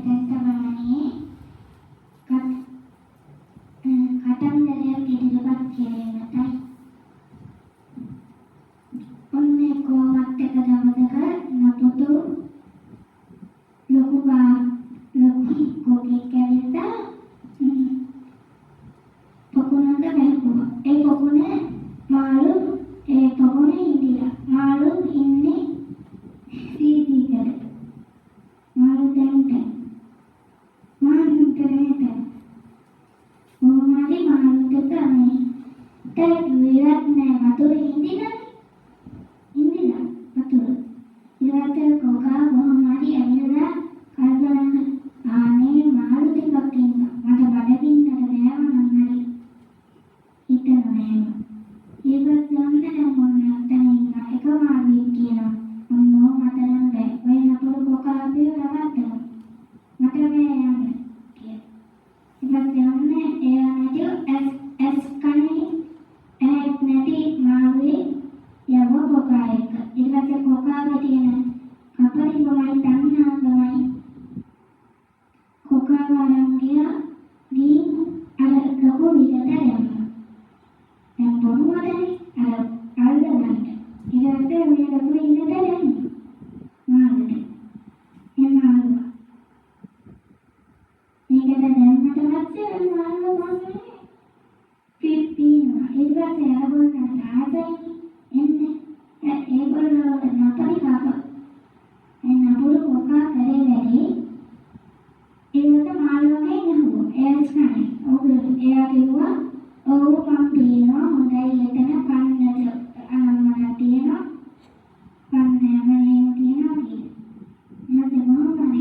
තමයි කතන්දරයක් ඉදිරිපත් කිරීමටයි. ඔන්නේ කොමත් එක දවසක නපුතු ලොකු කොකෙක් ඇවිල්ලා පොකුණක බැලුවා. ඒ පොකුණේ මාළු ඉඳිලා. මාළු ඉන්නේ සීදීකඩ. මාළු දැන්ට කොහොමද මාළුට තමයි විරත් නෑ වතුර ඉඳිලා වතුර ඉරත කොකා කොහොමද ඇවිල්ලා කල්පනා ආනේ මාළු ටිකක් ඉන්නවා මට බඩගින්නට නෑවනම් හරි හිතනවා ඒවත් යන්නේ මොන නැත්තනින් එක මාළුවෙක් කියනවා අම්මෝ මට නම් බෑ ඔය නපුරු කොකා අපිව රවට්ටනවා මට බෑ යන්න කියලා ඉවත් යන්නේ එයා ඇස් කනේ ඇහක් නැති මාළුවේ යව කොකා එක ඊට කොකාගේ තියෙන කපරිමයි තණ්හාවමයි කොකා වරංගිය ගින් අර ලොකු විලට යනවා දැන් බොරුවටනේ අර අල්ලගන්න ඊට පස්සේ මේ ලොකු විලට යනවා මාළුට එමාළුවා මේකට දැම්මට පස්සේ මාළුවා මොන්නේ පිප්පීනවා ඊට පස්සේ අරගොල්ලන් ආසයි එන්නේ ඒගොල්ලෝ නපරි කාප නපුරු කොකා කරේ වැඩි ඒකට මාළුවගේ ගහුවා එයා ස්නානේ ඔව් එයා කිව්වා ඔව් මම පේනවා හොඳයි එතන කන්නට අනම්මන තියෙනවා කන්නම එහෙම තියෙනවා කියලා නැත්නම් මොනවද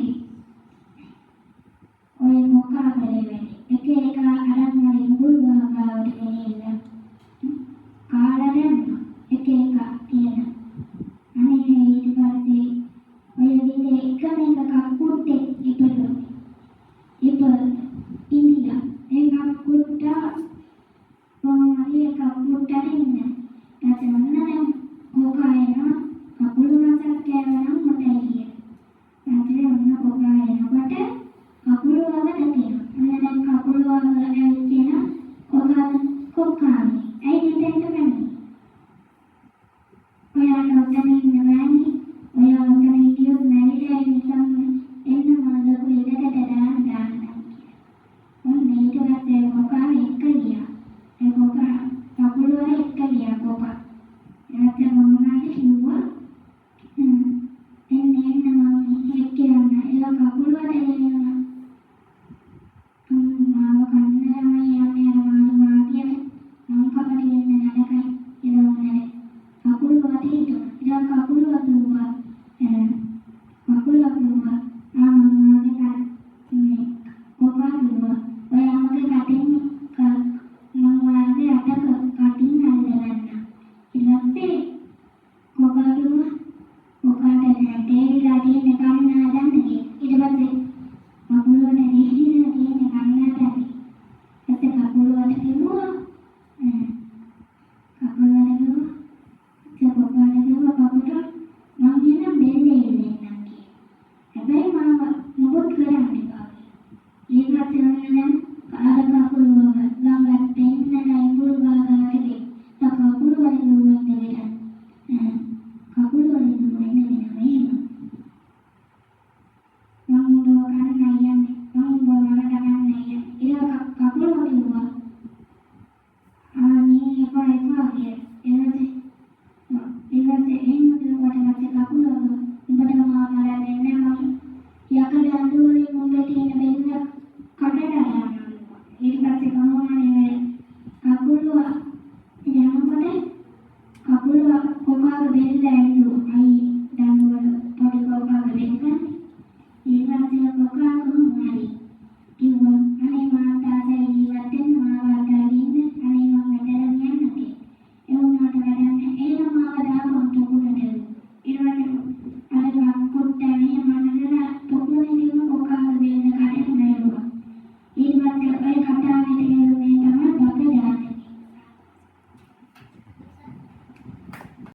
ඔය කොකා කරේ වැඩි එක එක අරන් හරි මුල් ගහකට ගෙනියලා කාලා දැම්මා එක තියෙන අනේ ඊට පස්සේ ඔය විදිහේ එකම කක්කුට්ටේ ඉපදුණා ඉන්දියා ඒ කක්කුට්ට මොනවාරි කක්කුට්ටට ඉන්නේ ඊට මොනනම් කොකායන කකුළු මාසක් කෑවනම් මතයි කිය. ඊට ඔන්න කොකායනකොට කකුළු වල තියෙනවා. අන්න දැන් කකුළු වල ඇවිත් තියෙන කොකා